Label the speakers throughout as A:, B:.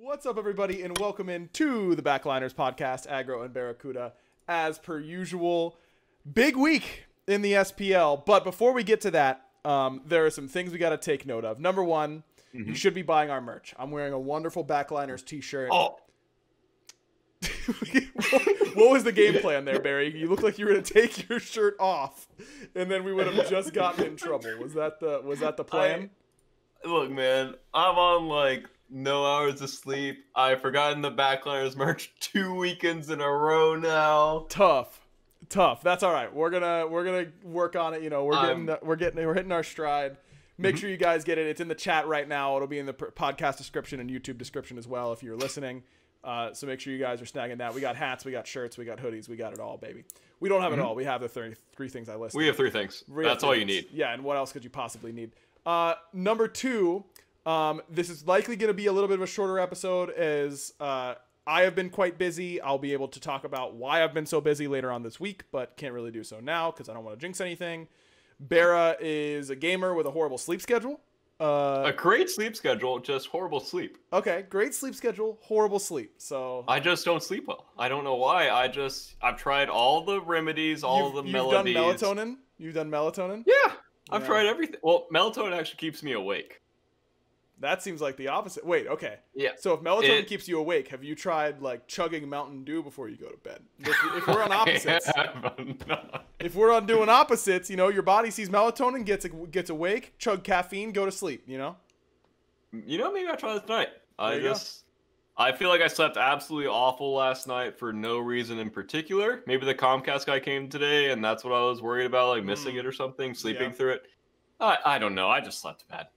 A: What's up, everybody, and welcome into the Backliners podcast, Aggro and BaRRaCCuDDa. As per usual, big week in the SPL. But before we get to that, there are some things we got to take note of. Number one, you should be buying our merch. I'm wearing a wonderful Backliners t-shirt.
B: Oh.
A: What was the game plan there, Barry? You look like you were going to take your shirt off, and then we would have just gotten in trouble. Was that the plan?
B: Look, man, I'm on like no hours of sleep. I've forgotten the Backliners merch 2 weekends in a row now.
A: Tough. That's all right. We're gonna work on it. You know, we're hitting our stride. Make sure you guys get it. It's in the chat right now. It'll be in the podcast description and YouTube description as well if you're listening. So make sure you guys are snagging that. We got hats, we got shirts, we got hoodies, we got it all, baby. We don't have it all. We have the three things I listed.
B: We have 3 things. That's all you need.
A: Yeah, and what else could you possibly need? Number two, this is likely going to be a little bit of a shorter episode as I have been quite busy. I'll be able to talk about why I've been so busy later on this week, but can't really do so now because I don't want to jinx anything. BaRRa is a gamer with a horrible sleep schedule.
B: A great sleep schedule, just horrible sleep.
A: Okay, great sleep schedule, horrible sleep. So
B: I just don't sleep well. I don't know why. I've tried all the remedies, all the melodies.
A: You've done melatonin? You've done melatonin?
B: Yeah, I've tried everything. Well, melatonin actually keeps me awake.
A: That seems like the opposite. Wait, okay.
B: Yeah.
A: So if melatonin keeps you awake, have you tried like chugging Mountain Dew before you go to bed? If we're on opposites, if we're on doing opposites, you know, your body sees melatonin, gets awake, chug caffeine, go to sleep. You know.
B: You know, maybe I'll try this tonight. I feel like I slept absolutely awful last night for no reason in particular. Maybe the Comcast guy came today, and that's what I was worried about, like missing it or something, sleeping through it. I don't know. I just slept bad.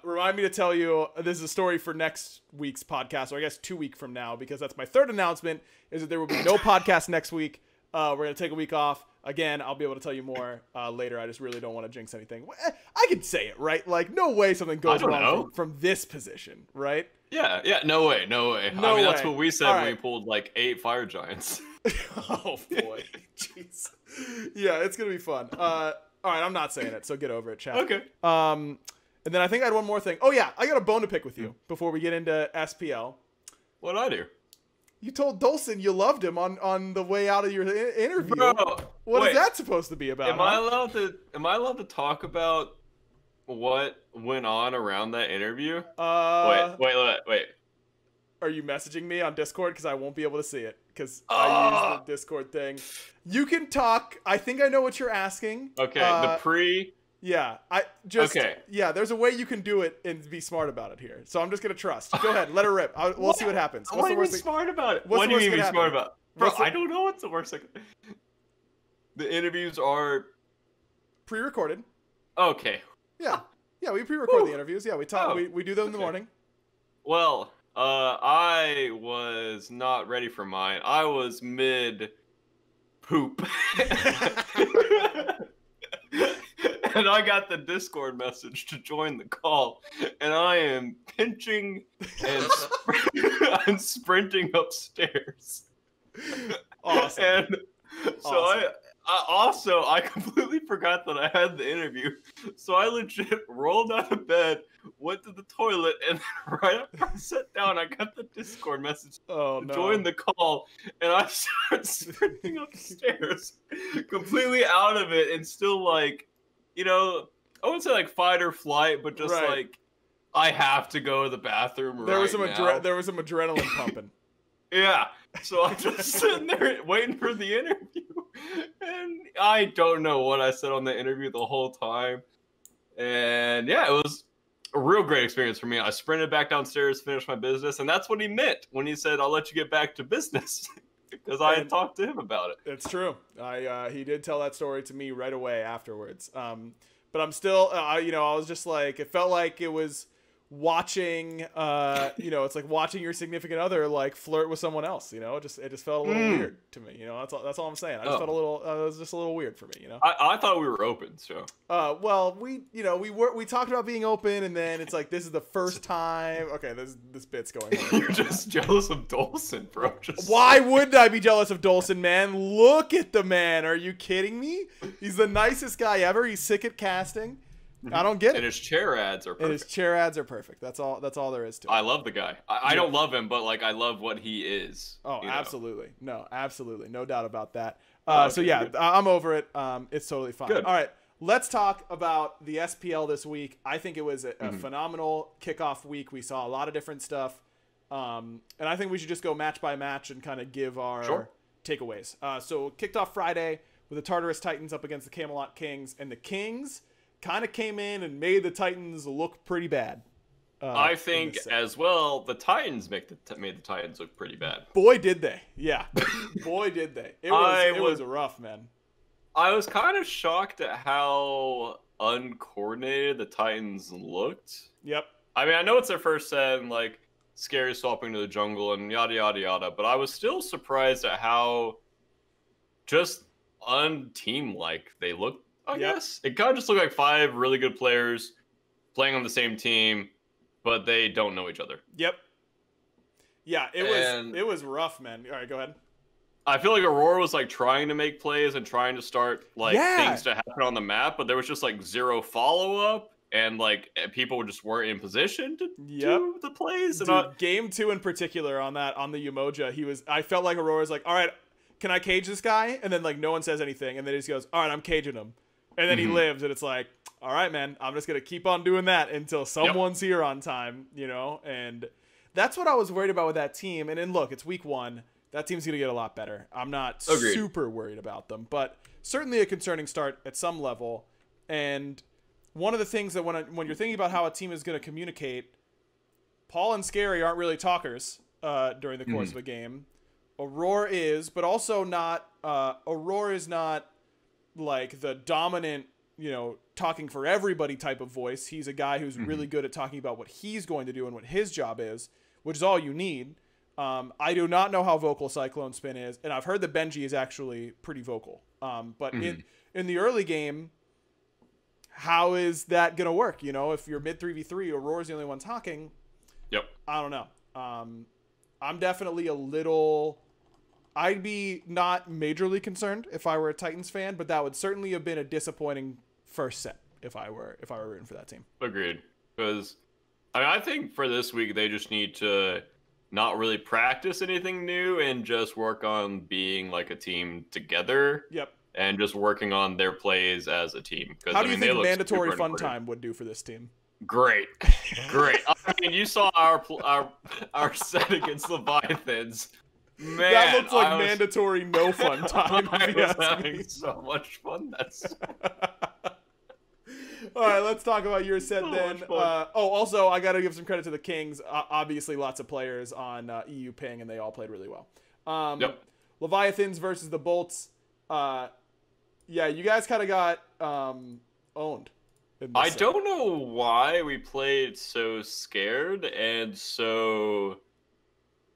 A: Remind me to tell you, this is a story for next week's podcast, or I guess 2 weeks from now, because that's my third announcement, is that there will be no podcast next week. We're going to take a week off. Again, I'll be able to tell you more later. I just really don't want to jinx anything. I can say it, right? Like, no way something goes wrong from this position, right?
B: Yeah, no way. I mean, that's what we said when we pulled like 8 fire giants.
A: Oh, boy. Jeez. Yeah, it's going to be fun. All right, I'm not saying it, so get over it, chat.
B: Okay.
A: And then I think I had one more thing. Oh, yeah, I got a bone to pick with you before we get into SPL.
B: What'd I do?
A: You told Dolson you loved him on the way out of your interview.
B: Bro,
A: what is that supposed to be about?
B: Am I allowed to talk about what went on around that interview? Wait.
A: Are you messaging me on Discord? Because I won't be able to see it. Because I use the Discord thing. You can talk. I think I know what you're asking.
B: Okay,
A: Yeah, yeah, there's a way you can do it and be smart about it here. So I'm just going to trust. Go ahead, let her rip. We'll see what happens.
B: What do you mean smart about it? What do you mean smart about it? Bro, I don't know what's the worst thing. The interviews are
A: pre-recorded.
B: Okay.
A: Yeah, we pre-record the interviews. Yeah, we talk. We do them in the morning.
B: Well, I was not ready for mine. I was mid-poop. And I got the Discord message to join the call, and I am pinching and sprinting upstairs.
A: Awesome.
B: And so I completely forgot that I had the interview. So I legit rolled out of bed, went to the toilet, and right after I sat down, I got the Discord message to join the call, and I started sprinting upstairs, completely out of it, and still like, you know, I wouldn't say like fight or flight, but just like, I have to go to the bathroom
A: there was some adrenaline pumping.
B: Yeah, so I'm just sitting there waiting for the interview, and I don't know what I said on the interview the whole time. And yeah, it was a real great experience for me. I sprinted back downstairs, finished my business, and that's what he meant when he said, "I'll let you get back to business." Because I had talked to him about it.
A: It's true. He did tell that story to me right away afterwards. But I'm still, you know, I was just like, it felt like it was watching, you know, it's like watching your significant other like flirt with someone else. You know, it just felt a little weird to me. You know, that's all I'm saying. I just felt a little, it was just a little weird for me. You know,
B: I thought we were open. So,
A: well, we talked about being open, and then it's like this is the first time. Okay, this bit's going on.
B: You're just jealous of Dolson, bro.
A: Why wouldn't I be jealous of Dolson, man? Look at the man. Are you kidding me? He's the nicest guy ever. He's sick at casting. I don't get it.
B: And his chair ads are perfect.
A: And his chair ads are perfect. That's all there is to it.
B: I love the guy. I don't love him, but like I love what he is.
A: Oh, absolutely. No, absolutely. No doubt about that.
B: Okay,
A: so yeah,
B: good.
A: I'm over it. It's totally fine.
B: Good.
A: All right. Let's talk about the SPL this week. I think it was a phenomenal kickoff week. We saw a lot of different stuff. And I think we should just go match by match and kind of give our takeaways. So kicked off Friday with the Tartarus Titans up against the Camelot Kings. And the Kings kind of came in and made the Titans look pretty bad.
B: I think as well, the Titans made the Titans look pretty bad.
A: Boy, did they. Yeah. Boy, did they. It was rough, man. I
B: was kind of shocked at how uncoordinated the Titans looked.
A: Yep.
B: I mean, I know it's their first set and like scary swapping to the jungle and yada, yada, yada, but I was still surprised at how just un-team-like they looked, I guess. It kind of just looked like 5 really good players playing on the same team, but they don't know each other.
A: Yep. Yeah, it was rough, man. All right, go ahead.
B: I feel like Aurora was like trying to make plays and trying to start like things to happen on the map, but there was just like 0 follow-up and like people just weren't in position to do the plays.
A: Dude, game 2 in particular on the Umoja, I felt like Aurora's like, all right, can I cage this guy? And then like no one says anything, and then he just goes, all right, I'm caging him. And then he lives, and it's like, all right, man, I'm just going to keep on doing that until someone's here on time, you know? And that's what I was worried about with that team. And then, look, it's week 1. That team's going to get a lot better. I'm not super worried about them, but certainly a concerning start at some level. And one of the things that when you're thinking about how a team is going to communicate, Paul and Scary aren't really talkers during the course of a game. Aurora is, but also not Aurora is not like the dominant, you know, talking for everybody type of voice. He's a guy who's really good at talking about what he's going to do and what his job is, which is all you need. I do not know how vocal Cyclone Spin is, and I've heard that Benji is actually pretty vocal. But in the early game, how is that going to work? You know, if you're mid 3v3, Aurora's the only one talking.
B: Yep.
A: I don't know. I'm definitely a little... I'd be not majorly concerned if I were a Titans fan, but that would certainly have been a disappointing first set if I were rooting for that team.
B: Agreed. Because I think for this week they just need to not really practice anything new and just work on being like a team together.
A: Yep.
B: And just working on their plays as a team.
A: How do you think mandatory fun time would do for this team?
B: Great. I mean, you saw our set against Leviathans. Man,
A: that looks like mandatory no fun time.
B: I was having so much fun.
A: All right, let's talk about your set then. Also, I got to give some credit to the Kings. Obviously, lots of players on EU ping, and they all played really well. Leviathans versus the Bolts. Yeah, you guys kind of got owned.
B: I don't know why we played so scared and so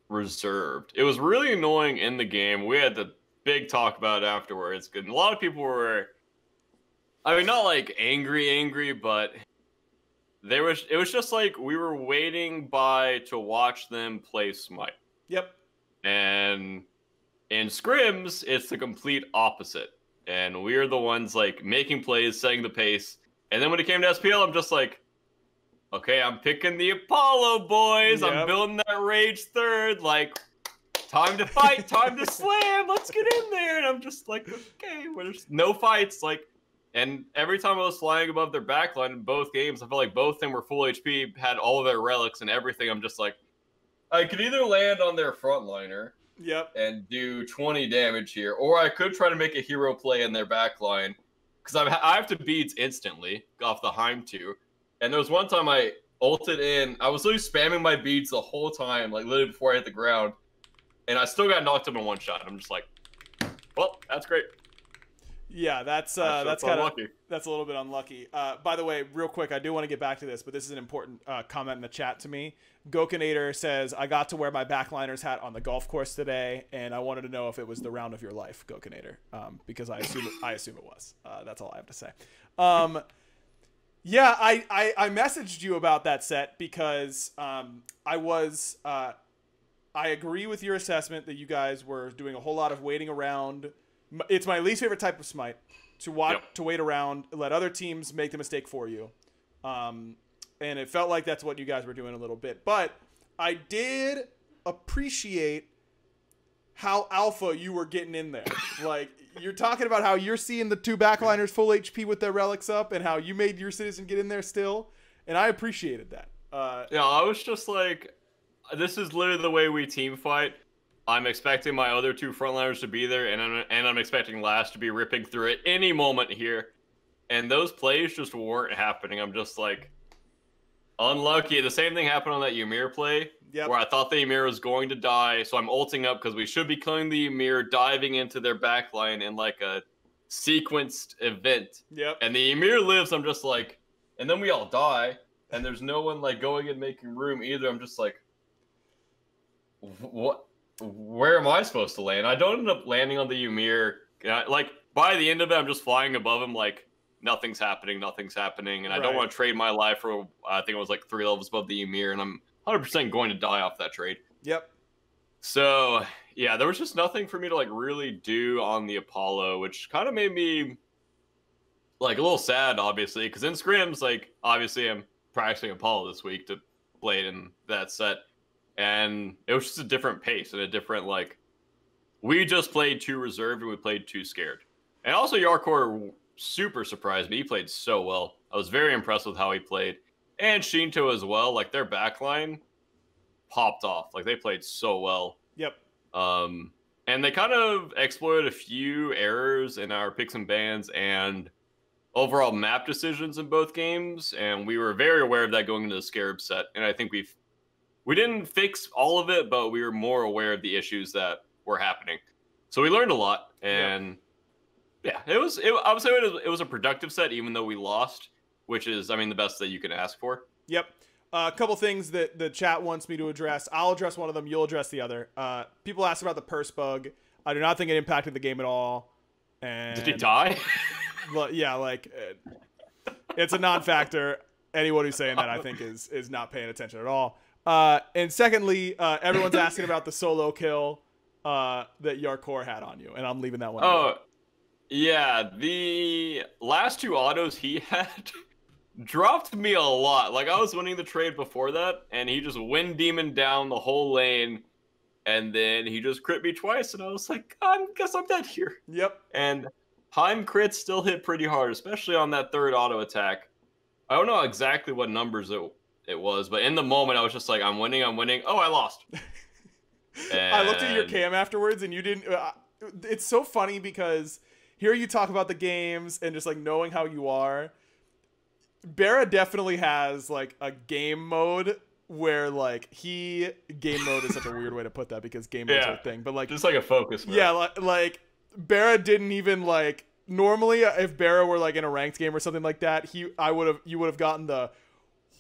B: reserved. It was really annoying in the game. We had the big talk about it afterwards. And a lot of people were, I mean, not like angry, but it was just like we were waiting to watch them play Smite.
A: Yep.
B: And in scrims, it's the complete opposite. And we are the ones like making plays, setting the pace. And then when it came to SPL, I'm just like, okay, I'm picking the Apollo boys. Yep. I'm building that Rage third. Like, time to fight, time to slam. Let's get in there. And I'm just like, okay, there's no fights. Like, and every time I was flying above their backline in both games, I felt like both of them were full HP, had all of their relics and everything. I'm just like, I could either land on their frontliner.
A: Yep.
B: And do 20 damage here, or I could try to make a hero play in their backline because I have to beats instantly off the Heim 2. And there was one time I ulted in. I was literally spamming my beads the whole time, like literally before I hit the ground, and I still got knocked up in one shot. I'm just like, well, that's great.
A: Yeah, that's kind of unlucky. That's a little bit unlucky. By the way, real quick, I do want to get back to this, but this is an important comment in the chat to me. Gokinator says, I got to wear my backliner's hat on the golf course today, and I wanted to know if it was the round of your life, Gokinator, because I assume it was. That's all I have to say. Yeah, I messaged you about that set because I agree with your assessment that you guys were doing a whole lot of waiting around. It's my least favorite type of Smite. to wait around, let other teams make the mistake for you. And it felt like that's what you guys were doing a little bit. But I did appreciate how alpha you were getting in there. Like, you're talking about how you're seeing the 2 backliners full HP with their relics up and how you made your citizen get in there still. And I appreciated that.
B: Yeah, I was just like, this is literally the way we team fight. I'm expecting my other 2 frontliners to be there, and I'm expecting Last to be ripping through at any moment here. And those plays just weren't happening. I'm just like, unlucky. The same thing happened on that Ymir play, where I thought the Ymir was going to die, so I'm ulting up because we should be killing the Ymir, diving into their backline in like a sequenced event. And the Ymir lives, I'm just like, and then we all die, and there's no one like going and making room either. I'm just like, what? Where am I supposed to land? I don't end up landing on the Ymir. Like, by the end of it, I'm just flying above him like, nothing's happening, and I don't want to trade my life for, I think it was like 3 levels above the Ymir, and I'm 100% going to die off that trade. So, yeah, there was just nothing for me to like really do on the Apollo, which kind of made me like a little sad, obviously, because in scrims, like, obviously I'm practicing Apollo this week to play it in that set. And it was just a different pace and a different, like, we just played too reserved and we played too scared. And also Yarkor super surprised me. He played so well. I was very impressed with how he played. And Shinto as well. Like, their backline popped off. Like, they played so well. And they kind of exploited a few errors in our picks and bans and overall map decisions in both games. And we were very aware of that going into the Scarab set. And I think we didn't fix all of it, but we were more aware of the issues that were happening. So we learned a lot, and I would say it was a productive set, even though we lost, which is, I mean, the best that you can ask for.
A: A couple things that the chat wants me to address. I'll address one of them. You'll address the other. People asked about the purse bug. I do not think it impacted the game at all. And
B: did he die?
A: Yeah, like, it's a non-factor. Anyone who's saying that, I think, is not paying attention at all. And secondly, everyone's asking about the solo kill that Yarkor had on you, and I'm leaving that one.
B: Oh, yeah, the last 2 autos he had dropped me a lot. Like, I was winning the trade before that, and he just wind demon down the whole lane, and then he just crit me twice, and I was like, I guess I'm dead here. And Heim crits still hit pretty hard, especially on that 3rd auto attack. I don't know exactly what numbers it was, but in the moment I was just like, I'm winning. Oh, I lost.
A: I looked at your cam afterwards, and you didn't. It's so funny because here you talk about the games and just like knowing how you are. BaRRa definitely has like a game mode where like game mode is such a weird way to put that because game mode's a thing, but like
B: just like a focus mode.
A: Yeah, like BaRRa didn't even like. Normally, if BaRRa were like in a ranked game or something like that, you would have gotten the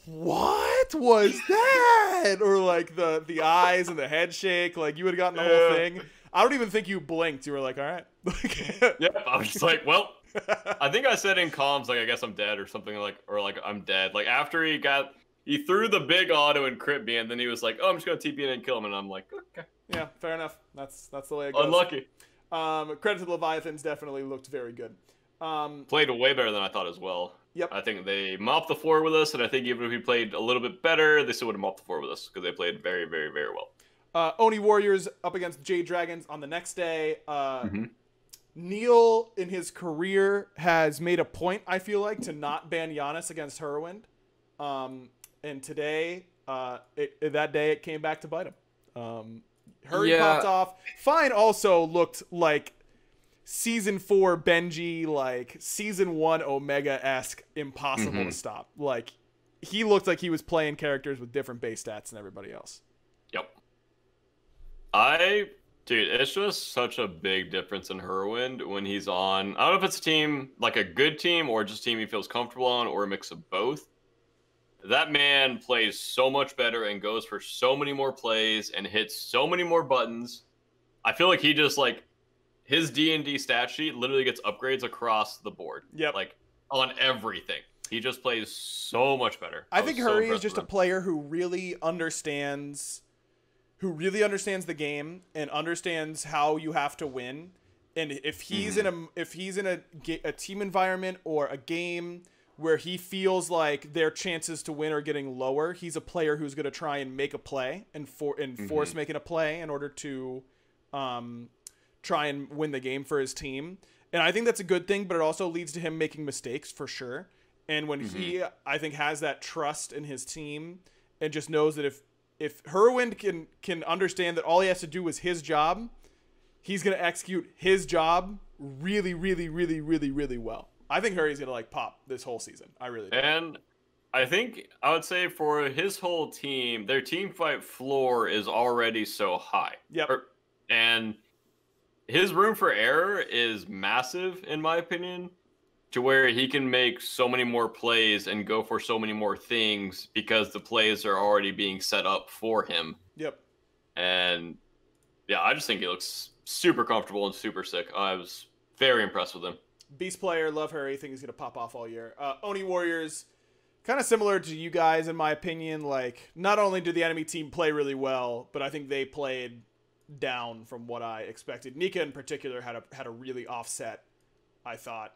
A: what was that? Or like the eyes and the head shake, like you would have gotten the whole thing. I don't even think you blinked. You were like, all right.
B: I was just like, well, I think I said in comms, like, I guess I'm dead or something, like, or like I'm dead. Like, after he threw the big auto and crit me, and then he was like, oh, I'm just gonna TP in and kill him, and I'm like, okay.
A: Yeah, fair enough. That's the way it goes.
B: Unlucky.
A: Credit to the Leviathans, definitely looked very good.
B: Played way better than I thought as well. I think they mopped the floor with us, and I think even if we played a little bit better, they still would have mopped the floor with us because they played very, very, very well.
A: Oni Warriors up against Jade Dragons on the next day. Neil, in his career, has made a point, I feel like, to not ban Giannis against Herwind. And today, that day, it came back to bite him. Hurry popped off. Fine also looked like Season 4 Benji, like Season 1 Omega-esque, impossible to stop. Like, he looked like he was playing characters with different base stats than everybody else.
B: Dude, it's just such a big difference in Herwind when he's on. I don't know if it's a team, like a good team, or just a team he feels comfortable on, or a mix of both. That man plays so much better and goes for so many more plays and hits so many more buttons. I feel like he just, like, his D&D stat sheet literally gets upgrades across the board. Like, on everything. He just plays so much better.
A: I think Hurry is just a player who really understands the game and understands how you have to win. And if he's in a team environment or a game where he feels like their chances to win are getting lower, he's a player who's going to try and make a play and force making a play in order to try and win the game for his team. And I think that's a good thing, but it also leads to him making mistakes for sure. And when he, I think, has that trust in his team and just knows that if Herwind can understand that all he has to do is his job, he's going to execute his job really, really, really, really, really well. I think Hurry's going to like pop this whole season. I really do.
B: And I think I would say for his whole team, their team fight floor is already so high.
A: Yep.
B: And his room for error is massive, in my opinion, to where he can make so many more plays and go for so many more things because the plays are already being set up for him.
A: Yep.
B: And yeah, I just think he looks super comfortable and super sick. I was very impressed with him.
A: Beast player, love Hurry. Think he's going to pop off all year. Oni Warriors, kind of similar to you guys, in my opinion. Like, not only did the enemy team play really well, but I think they played down from what I expected. Nika in particular had a really offset, I thought.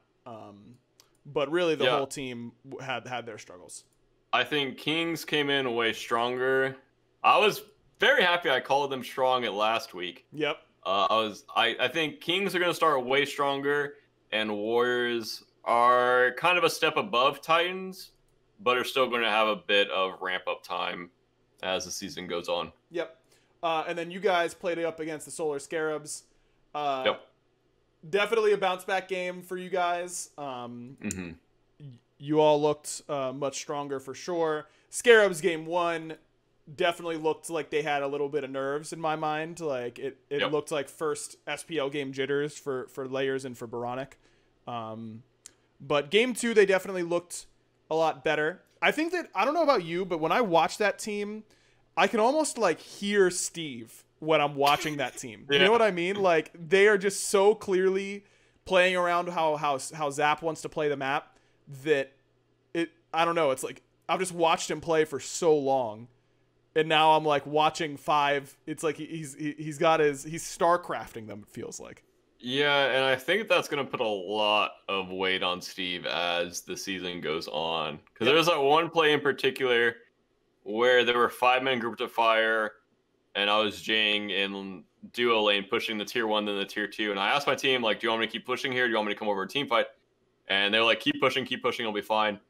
A: But really the whole team had their struggles.
B: I think Kings came in way stronger. I was very happy I called them strong at last week.
A: Yep.
B: I think Kings are going to start way stronger, and Warriors are kind of a step above Titans, but are still going to have a bit of ramp-up time as the season goes on.
A: Yep. And then you guys played it up against the Solar Scarabs.
B: Yep.
A: Definitely a bounce-back game for you guys. You all looked much stronger for sure. Scarabs game 1 definitely looked like they had a little bit of nerves in my mind. Like it looked like first SPL game jitters for Layers and for BaRRaCCuDDa. But game 2, they definitely looked a lot better. I think that, I don't know about you, but when I watch that team, I can almost like hear Steve when I'm watching that team. You know what I mean? Like they are just so clearly playing around how Zap wants to play the map that I don't know. It's like I've just watched him play for so long. And now I'm like watching 5. It's like he's StarCrafting them, it feels like.
B: Yeah, and I think that's going to put a lot of weight on Steve as the season goes on. Because there was that one play in particular where there were 5 men grouped to fire, and I was Jing in duo lane pushing the tier 1, then the tier 2. And I asked my team, like, do you want me to keep pushing here? Do you want me to come over to team fight? And they were like, keep pushing, it'll be fine.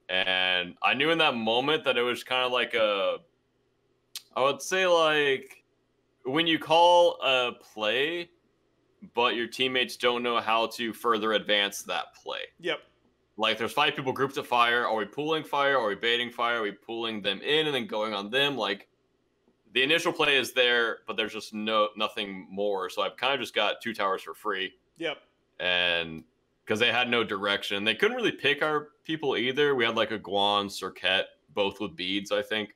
B: And I knew in that moment that it was kind of like I would say like when you call a play, but your teammates don't know how to further advance that play.
A: Yep. Like
B: there's 5 people grouped to fire. Are we pulling fire? Are we baiting fire? Are we pulling them in and then going on them? Like the initial play is there, but there's just nothing more. So I've kind of just got 2 towers for free.
A: Yep.
B: And because they had no direction. They couldn't really pick our people either. We had like a Guan, Cirquette, both with beads, I think.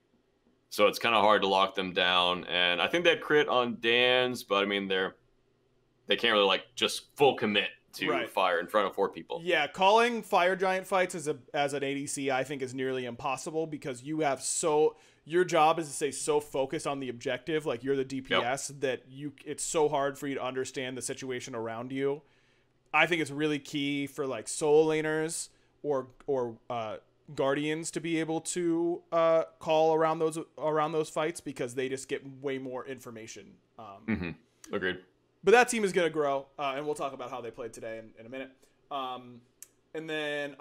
B: So it's kind of hard to lock them down. And I think they had crit on Dan's, but I mean, they can't really like just full commit to fire in front of 4 people.
A: Yeah, calling Fire Giant fights as an ADC, I think is nearly impossible because you have your job is to stay so focused on the objective, like you're the DPS, that it's so hard for you to understand the situation around you. I think it's really key for like solo laners or Guardians to be able to call around those fights because they just get way more information.
B: Agreed.
A: But that team is going to grow, and we'll talk about how they played today in a minute. And then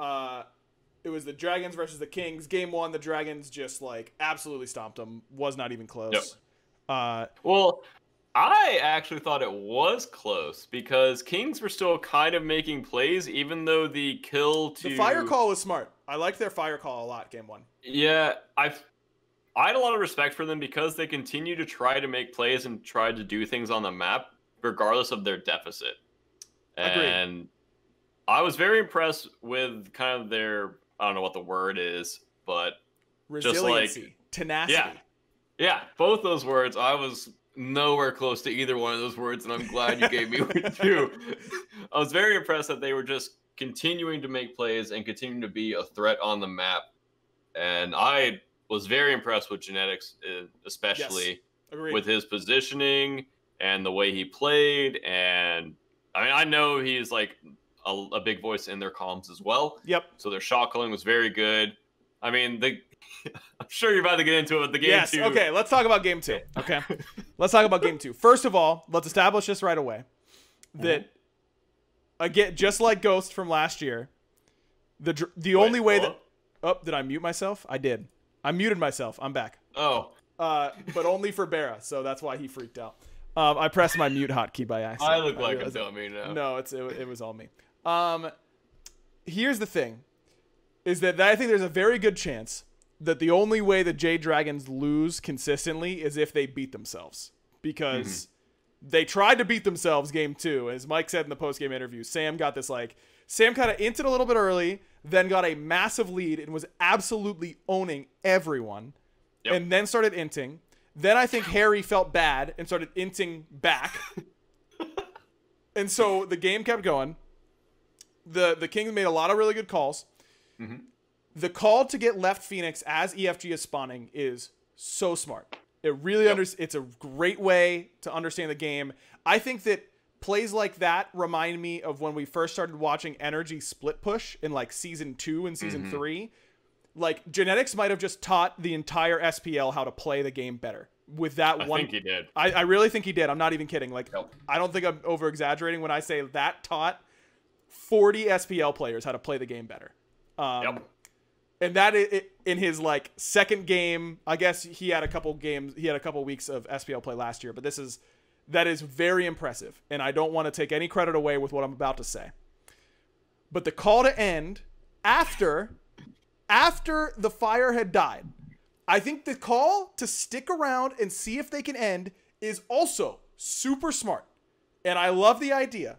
A: it was the Dragons versus the Kings. Game 1, the Dragons just like absolutely stomped them. Was not even close.
B: Yep. Well, I actually thought it was close because Kings were still kind of making plays, even though the fire
A: call was smart. I liked their fire call a lot, game 1.
B: Yeah, I had a lot of respect for them because they continue to try to make plays and try to do things on the map, regardless of their deficit. And
A: Agreed.
B: I was very impressed with kind of their, I don't know what the word is, but
A: resiliency,
B: just like
A: tenacity.
B: Yeah, both those words. I was nowhere close to either one of those words, and I'm glad you gave me one too. I was very impressed that they were just continuing to make plays and continuing to be a threat on the map. And I was very impressed with Genetics, especially with his positioning and the way he played. And I mean, I know he's like a big voice in their comms as well.
A: Yep.
B: So their shot calling was very good. I mean, I'm sure you're about to get into it with the game 2.
A: Okay, let's talk about game 2. Okay. Let's talk about game 2. First of all, let's establish this right away. That, again, just like Ghost from last year, the only way that... Oh, did I mute myself? I did. I muted myself. I'm back.
B: Oh.
A: But only for BaRRa, so that's why he freaked out. I pressed my mute hotkey by accident.
B: I look like a dummy now.
A: No, it was all me. Here's the thing, is that I think there's a very good chance that the only way the Jade Dragons lose consistently is if they beat themselves. Because they tried to beat themselves game 2. As Mike said in the post-game interview, Sam got this Sam kind of inted a little bit early, then got a massive lead and was absolutely owning everyone. Yep. And then started inting. Then I think Harry felt bad and started inting back. And so the game kept going. The Kings made a lot of really good calls. The call to get left Phoenix as EFG is spawning is so smart. It really it's a great way to understand the game. I think that plays like that remind me of when we first started watching Energy split push in like season 2 and season 3. Like, Genetics might have just taught the entire SPL how to play the game better with that one. I
B: think he did.
A: I really think he did. I'm not even kidding. Like, I don't think I'm over exaggerating when I say that taught 40 SPL players how to play the game better. And that in his like second game, I guess he had a couple weeks of SPL play last year, but that is very impressive. And I don't want to take any credit away with what I'm about to say. But the call to end after the fire had died, I think the call to stick around and see if they can end is also super smart. And I love the idea.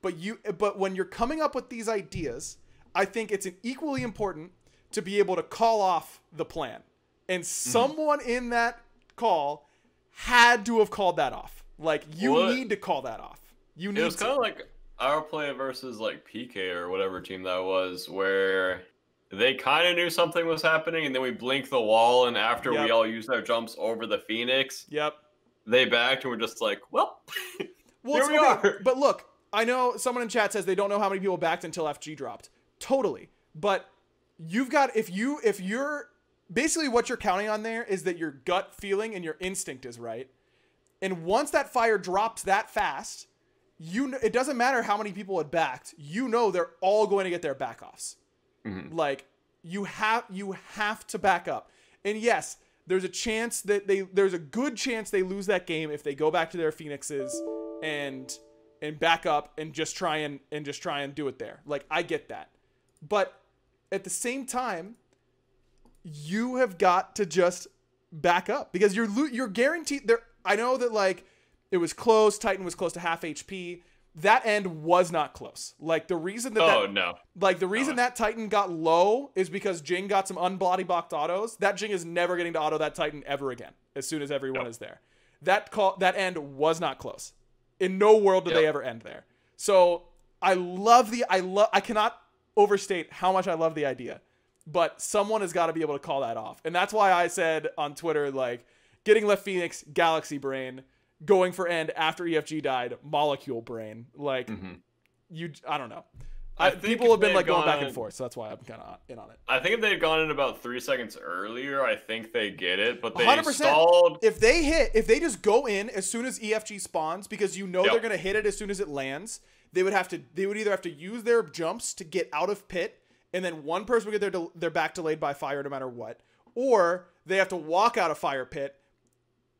A: But when you're coming up with these ideas, I think it's equally important to be able to call off the plan. And someone in that call had to have called that off. Like, you need to call that off. It was
B: kind of like our play versus like PK or whatever team that was, where they kind of knew something was happening, and then we blinked the wall, and after we all used our jumps over the Phoenix, they backed, and we're just like, well here we are.
A: But look, I know someone in chat says they don't know how many people backed until FG dropped. Totally. But you've got, if you're basically what you're counting on there is that your gut feeling and your instinct is right. And once that fire drops that fast, it doesn't matter how many people had backed. You know they're all going to get their back-offs. Like, you have to back up. And yes, there's a chance that there's a good chance they lose that game if they go back to their Phoenixes and back up and just try and do it there. Like, I get that. But at the same time, you have got to just back up because you're guaranteed there. I know that like it was close. Titan was close to half HP. That end was not close. Like the reason that Titan got low is because Jing got some unbody blocked autos. That Jing is never getting to auto that Titan ever again as soon as everyone is there. That end was not close. In no world did they ever end there. So I cannot overstate how much I love the idea, but someone has got to be able to call that off. And that's why I said on Twitter, like, getting left Phoenix, Galaxy brain, going for end after EFG died, molecule brain. Like, I don't know. People have been like going back and forth, so that's why I'm kind of in on it.
B: I think if they had gone in about 3 seconds earlier, I think they get it, but they
A: 100%.
B: Stalled.
A: If they just go in as soon as EFG spawns, because they're going to hit it as soon as it lands, they would either have to use their jumps to get out of pit, and then one person would get their back delayed by fire no matter what, or they have to walk out of fire pit,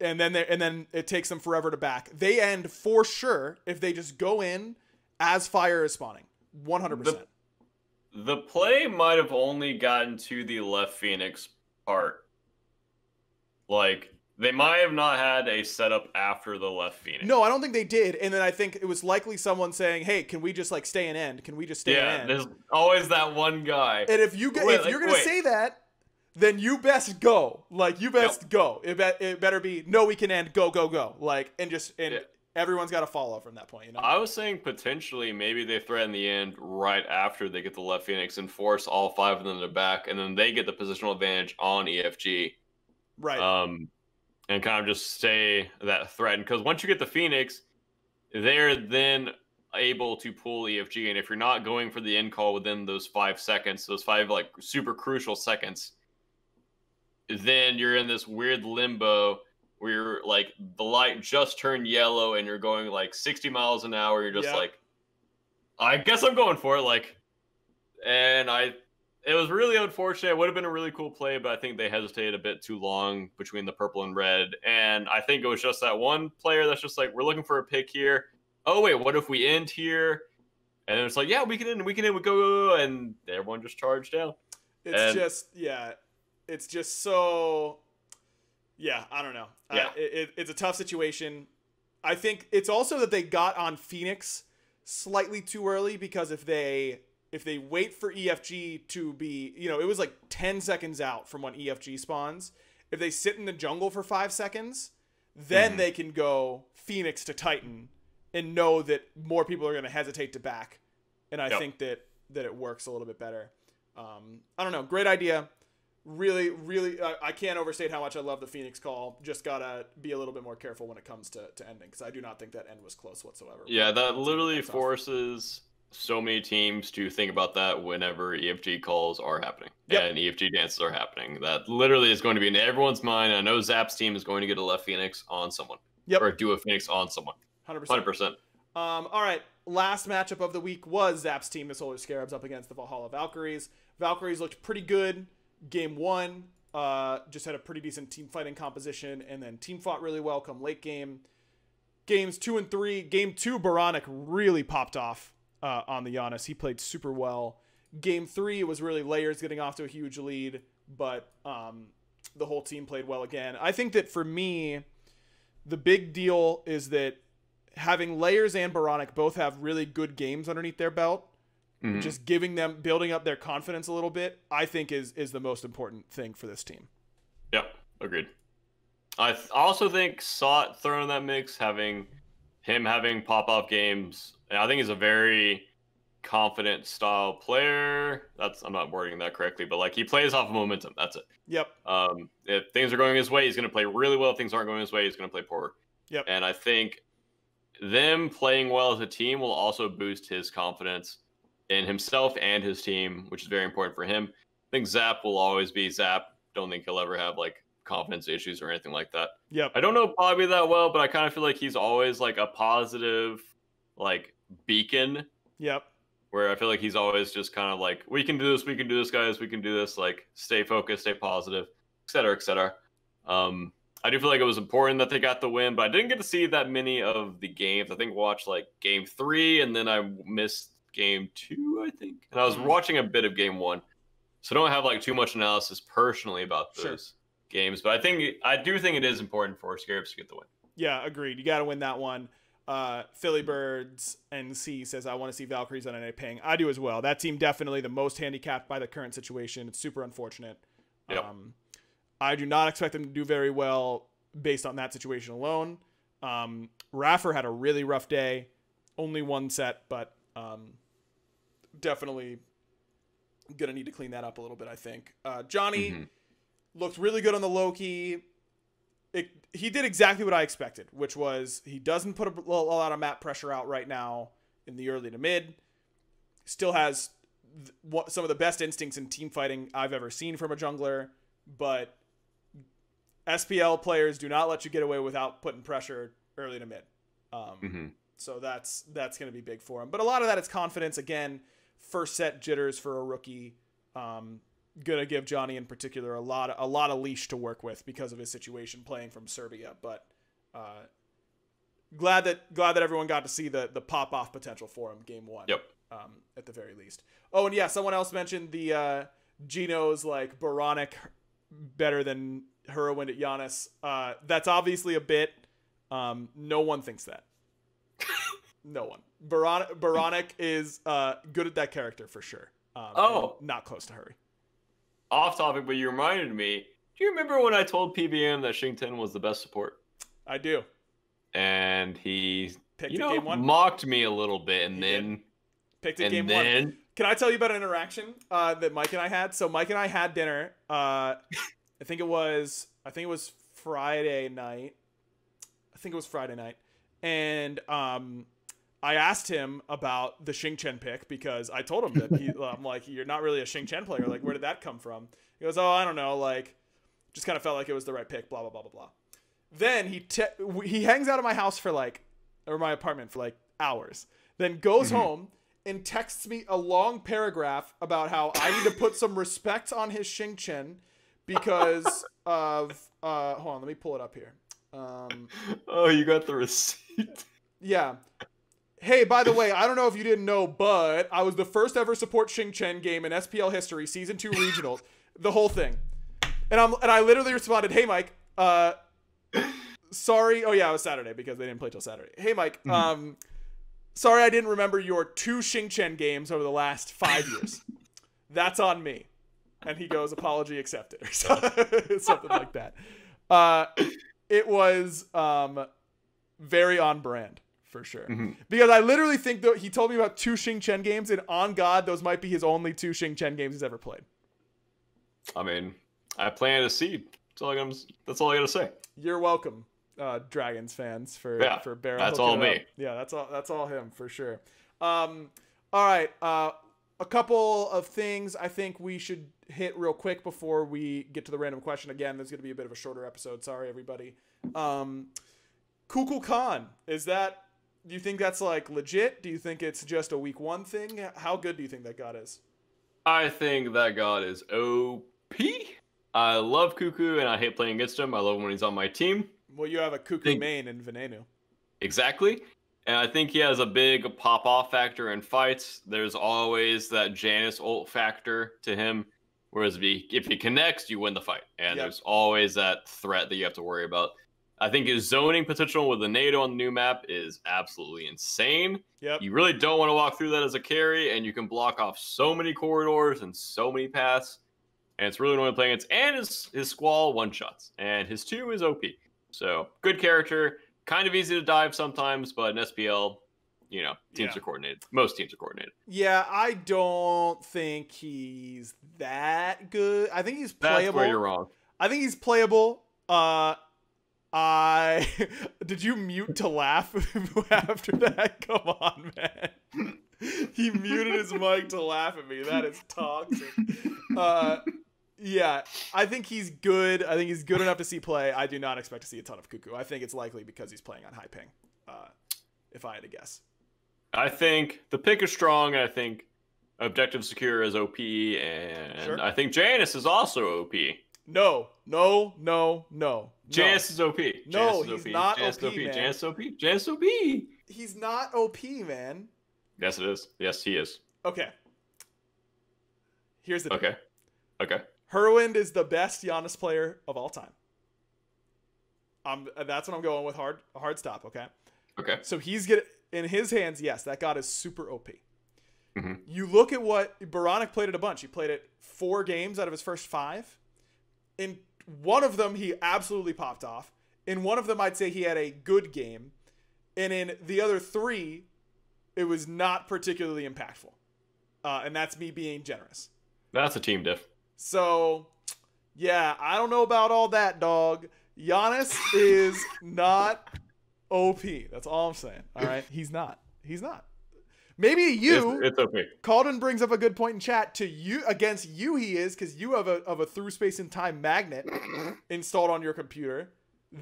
A: and then it takes them forever to back. They end for sure if they just go in as fire is spawning. 100%.
B: The play might have only gotten to the left Phoenix part. Like, they might have not had a setup after the left Phoenix.
A: No, I don't think they did. And then I think it was likely someone saying, "Hey, can we just like stay in end? Can we just stay in end?"
B: There's always that one guy.
A: And if you're gonna say that, then you best go. Like, you best go. It better be no, we can end. Go go go. Like, and everyone's got to follow from that point. You know.
B: I was saying potentially maybe they threaten the end right after they get the left Phoenix and force all 5 of them to back, and then they get the positional advantage on EFG.
A: Right.
B: And kind of just stay that threat. Because once you get the Phoenix, they're then able to pull EFG, and if you're not going for the end call within those 5 seconds, those 5 like super crucial seconds, then you're in this weird limbo where you're like the light just turned yellow and you're going like 60 miles an hour. You're just like, I guess I'm going for it. Like, and it was really unfortunate. It would have been a really cool play, but I think they hesitated a bit too long between the purple and red. And I think it was just that one player that's just like, we're looking for a pick here. Oh, wait, what if we end here? And it's like, yeah, we can end, we go. And everyone just charged down.
A: It's just so, I don't know.
B: Yeah.
A: It's a tough situation. I think it's also that they got on Phoenix slightly too early, because if they wait for EFG to be, it was like 10 seconds out from when EFG spawns. If they sit in the jungle for 5 seconds, then they can go Phoenix to Titan and know that more people are going to hesitate to back. And I think that it works a little bit better. I don't know. Great idea. Really, really, I can't overstate how much I love the Phoenix call. Just got to be a little bit more careful when it comes to ending, because I do not think that end was close whatsoever.
B: Yeah, that literally forces so many teams to think about that whenever EFG calls are happening and EFG dances are happening. That literally is going to be in everyone's mind. I know Zap's team is going to get a left Phoenix on someone. Or do a Phoenix on someone. 100%.
A: All right. Last matchup of the week was Zap's team, the Solar Scarabs, up against the Valhalla Valkyries. Valkyries looked pretty good. Game 1, just had a pretty decent team fighting composition, and then team fought really well come late game. Games 2 and 3. Game 2, BaRRaCCuDDa really popped off on the Giannis. He played super well. Game 3 was really Layers getting off to a huge lead, but the whole team played well again. I think that for me, the big deal is that having Layers and BaRRaCCuDDa both have really good games underneath their belt, just building up their confidence a little bit, I think is the most important thing for this team.
B: Yep, agreed. I also think Sot throwing that mix, having pop-off games, and I think he's a very confident style player. I'm not wording that correctly, but like he plays off of momentum. That's it.
A: Yep.
B: If things are going his way, he's going to play really well. If things aren't going his way, he's going to play poor.
A: Yep.
B: And I think them playing well as a team will also boost his confidence in himself and his team, which is very important for him. I think Zap will always be Zap. Don't think he'll ever have like confidence issues or anything like that.
A: Yep.
B: I don't know Bobby that well, but I kind of feel like he's always like a positive like beacon.
A: Yep.
B: Where I feel like he's always just kind of like, we can do this, guys, we can do this, like stay focused, stay positive, etc., etc. I do feel like it was important that they got the win, but I didn't get to see that many of the games. I think watched like game 3, and then I missed game 2, I think. And I was watching a bit of game 1. So I don't have like too much analysis personally about those games, but I do think it is important for Scarabs to get the win.
A: Yeah, agreed. You got to win that one. Philly Birds NC says, I want to see Valkyries on NA ping. I do as well. That team definitely the most handicapped by the current situation. It's super unfortunate.
B: Yep.
A: I do not expect them to do very well based on that situation alone. Raffer had a really rough day. Only one set, but definitely going to need to clean that up a little bit, I think. Johnny looked really good on the low key. He did exactly what I expected, which was he doesn't put a lot of map pressure out right now in the early to mid. Still has some of the best instincts in team fighting I've ever seen from a jungler, but SPL players do not let you get away without putting pressure early to mid. So that's going to be big for him. But a lot of that is confidence. Again, first set jitters for a rookie. Gonna give Johnny in particular a lot of leash to work with because of his situation playing from Serbia. But glad that everyone got to see the pop off potential for him game 1.
B: Yep.
A: At the very least. Oh, and yeah, someone else mentioned the Geno's like BaRRaCCuDDa better than Heroin at Giannis. That's obviously a bit. No one thinks that. No one. BaRRaCCuDDa is good at that character for sure. Not close to Hurry.
B: Off topic, but you reminded me. Do you remember when I told PBM that Shington was the best support?
A: I do.
B: And he,
A: game 1?
B: mocked me a little bit, and then
A: picked it game 1. Can I tell you about an interaction that Mike and I had? So Mike and I had dinner. I think it was Friday night. And I asked him about the Xingqian pick because I told him that I'm like, you're not really a Xingqian player. Like, where did that come from? He goes, oh, I don't know. Like, just kind of felt like it was the right pick, blah, blah, blah, blah, blah. Then he hangs out at my house for like, or my apartment for like hours, then goes home and texts me a long paragraph about how I need to put some respect on his Xingqian because of, hold on, let me pull it up here.
B: Oh, you got the receipt.
A: Yeah. Hey, by the way, I don't know if you didn't know, but I was the first ever support Xingqian game in SPL history, Season 2 Regionals, the whole thing. And I literally responded, hey, Mike, sorry. Oh, yeah, it was Saturday because they didn't play till Saturday. Hey, Mike, sorry I didn't remember your 2 Xingqian games over the last 5 years. That's on me. And he goes, apology accepted, or something like that. It was very on brand. For sure. Because I literally think that he told me about 2 Xingqian games, and on God, those might be his only 2 Xingqian games he's ever played.
B: I mean, I planted a seed. That's all I gotta say.
A: You're welcome, Dragons fans, for BaRRaCCuDDa.
B: That's all me.
A: Yeah, that's all him for sure. All right, a couple of things I think we should hit real quick before we get to the random question. Again, there's gonna be a bit of a shorter episode. Sorry, everybody. Kukulkan, do you think that's like legit? Do you think it's just a week 1 thing? How good do you think that god is?
B: I think that god is OP. I love Cuckoo and I hate playing against him. I love him when he's on my team.
A: Well, you have a Cuckoo main in Venenu.
B: Exactly. And I think he has a big pop-off factor in fights. There's always that Janus ult factor to him. Whereas if he connects, you win the fight. And there's always that threat that you have to worry about. I think his zoning potential with the NATO on the new map is absolutely insane.
A: Yep.
B: You really don't want to walk through that as a carry, and you can block off so many corridors and so many paths. And it's really annoying playing against. And his Squall one-shots. And his 2 is OP. So, good character. Kind of easy to dive sometimes, but in SPL, you know, teams are coordinated. Most teams are coordinated.
A: Yeah, I don't think he's that good. I think he's playable.
B: That's where you're wrong.
A: I think he's playable. Did you mute to laugh after that? Come on, man. He muted his mic to laugh at me. That is toxic. Yeah, I think he's good. I think he's good enough to see play. I do not expect to see a ton of Cuckoo. I think it's likely because he's playing on high ping, if I had to guess.
B: I think the pick is strong, and I think Objective Secure is OP, and I think Janus is also OP.
A: No.
B: Janus is OP.
A: No, he's not
B: Janus
A: OP, man.
B: Janus OP. Janus OP.
A: He's not OP, man.
B: Yes, it is. Yes, he is.
A: Okay. Here's the
B: thing. Okay.
A: Herwind is the best Giannis player of all time. That's what I'm going with. Hard stop. Okay.
B: Okay.
A: So he's in his hands. Yes, that god is super OP. You look at what BaRRaCCuDDa played it a bunch. He played it 4 games out of his first 5. In one of them, he absolutely popped off. In one of them, I'd say he had a good game. And in the other 3, it was not particularly impactful. And that's me being generous.
B: That's a team diff.
A: So, yeah, I don't know about all that, dog. Giannis is not OP. That's all I'm saying. All right? He's not. Maybe
B: it's OP.
A: Calden brings up a good point in chat. To you, against you, he is, because you have a through space and time magnet installed on your computer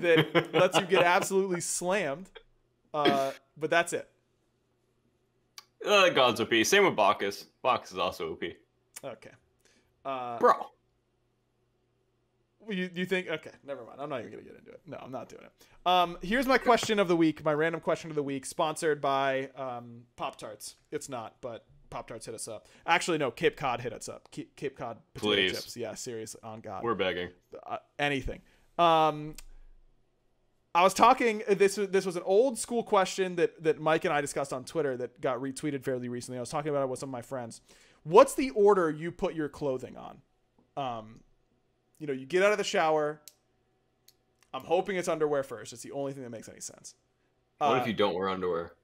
A: that lets you get absolutely slammed. But that's it.
B: God's OP. Same with Bacchus. Bacchus is also OP.
A: Okay.
B: Bro.
A: You think? Okay, never mind. I'm not even going to get into it. No, I'm not doing it. Here's my question of the week, my random question of the week, sponsored by Pop-Tarts. It's not, but Pop-Tarts hit us up. Actually, no, Cape Cod hit us up. Cape Cod potato chips. Yeah, seriously, on God.
B: We're begging.
A: Anything. I was talking, this was an old school question that Mike and I discussed on Twitter that got retweeted fairly recently. I was talking about it with some of my friends. What's the order you put your clothing on? You know, you get out of the shower. I'm hoping it's underwear first. It's the only thing that makes any sense.
B: What if you don't wear underwear?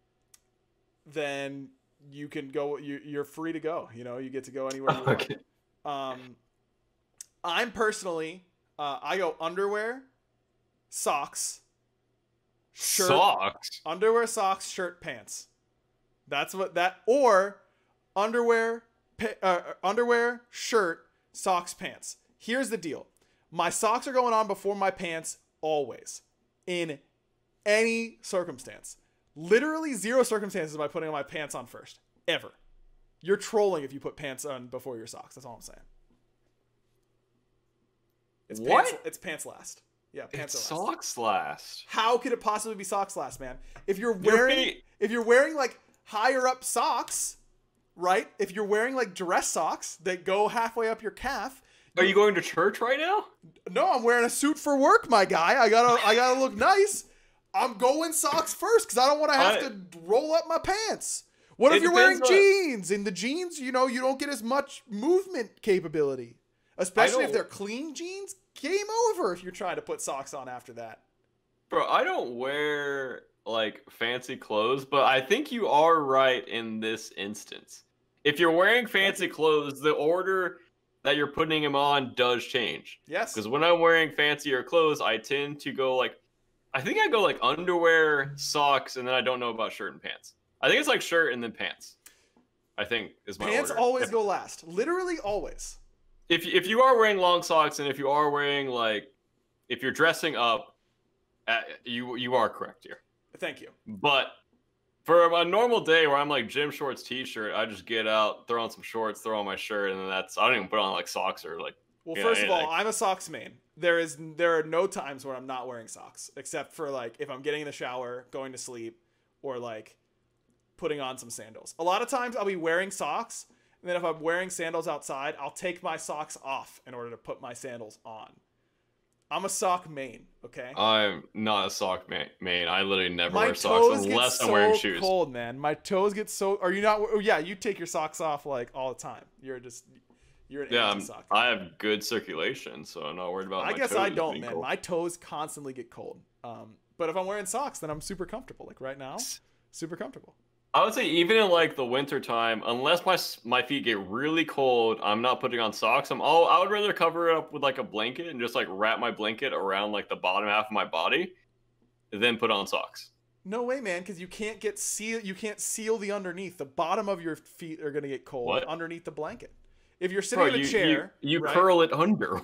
A: Then you can go. You're free to go. You know, you get to go anywhere you want. I'm personally, I go underwear, socks, shirt,
B: socks,
A: underwear, socks, shirt, pants. That's what that, or underwear, underwear, shirt, socks, pants. Here's the deal. My socks are going on before my pants always, in any circumstance. Literally 0 circumstances am I putting my pants on first, ever. You're trolling if you put pants on before your socks. That's all I'm saying. It's pants last. Yeah, pants
B: it's
A: are last.
B: Socks last.
A: How could it possibly be socks last, man? If you're wearing like higher up socks, right? If you're wearing like dress socks that go halfway up your calf.
B: Are you going to church right now?
A: No, I'm wearing a suit for work, my guy. I gotta look nice. I'm going socks first because I don't want to have to roll up my pants. What if you're wearing jeans? In the jeans, you don't get as much movement capability. Especially if they're clean jeans. Game over if you're trying to put socks on after that.
B: Bro, I don't wear like fancy clothes, but I think you are right in this instance. If you're wearing fancy clothes, the order that you're putting them on does change.
A: Yes.
B: Because when I'm wearing fancier clothes, I tend to go like, I think I go like underwear, socks, and then I don't know about shirt and pants. I think it's like shirt and then pants. I think is my
A: pants
B: order.
A: Always go last. Literally always.
B: If you are wearing long socks and if you are wearing like, if you're dressing up, you are correct here.
A: Thank you.
B: But for a normal day where I'm like gym shorts, t-shirt, I just get out, throw on some shorts, throw on my shirt, and then I don't even put on like socks or like.
A: Well, first of all, I'm a socks main. There are no times where I'm not wearing socks, except for like if I'm getting in the shower, going to sleep, or like putting on some sandals. A lot of times I'll be wearing socks. And then if I'm wearing sandals outside, I'll take my socks off in order to put my sandals on. I'm a sock main, okay?
B: I'm not a sock main. I literally never wear socks unless I'm wearing shoes.
A: Cold, man. My toes get so. Are you not? Oh, yeah, you take your socks off like all the time. You're an anti-sock.
B: I have good circulation, so I'm not worried about.
A: I guess I don't, man. Cold. My toes constantly get cold. But if I'm wearing socks, then I'm super comfortable. Like right now, super comfortable.
B: I would say even in like the winter time, unless my feet get really cold, I'm not putting on socks. I would rather cover it up with like a blanket and just like wrap my blanket around like the bottom half of my body, then put on socks.
A: No way, man, because you can't seal the underneath. The bottom of your feet are gonna get cold underneath the blanket. If you're sitting in a chair,
B: you
A: right?
B: curl it under.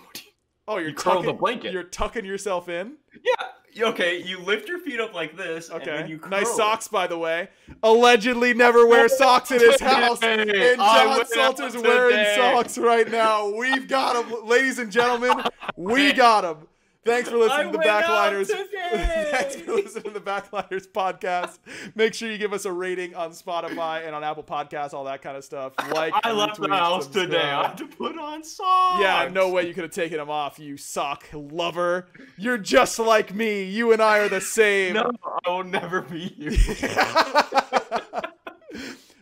A: Oh,
B: you curl the blanket.
A: You're tucking yourself in.
B: Yeah. Okay, you lift your feet up like this. Okay. And then you curl.
A: Nice socks, by the way. Allegedly never wears socks in his house. And John Salter's wearing socks right now. We've got him. Ladies and gentlemen, we got him. Thanks for listening to the Backliners. Thanks for listening to the Backliners podcast. Make sure you give us a rating on Spotify and on Apple Podcasts, all that kind of stuff.
B: I left the house today. I have to put on socks.
A: Yeah, no way you could have taken them off, you sock lover. You're just like me. You and I are the same.
B: No, I will never be you.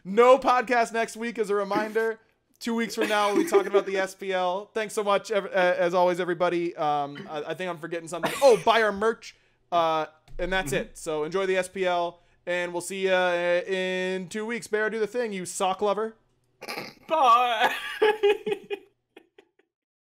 A: No podcast next week, as a reminder. 2 weeks from now, we'll be talking about the SPL. Thanks so much, as always, everybody. I think I'm forgetting something. Oh, buy our merch, and that's it. So enjoy the SPL, and we'll see you in 2 weeks. Bear, do the thing, you sock lover.
B: Bye.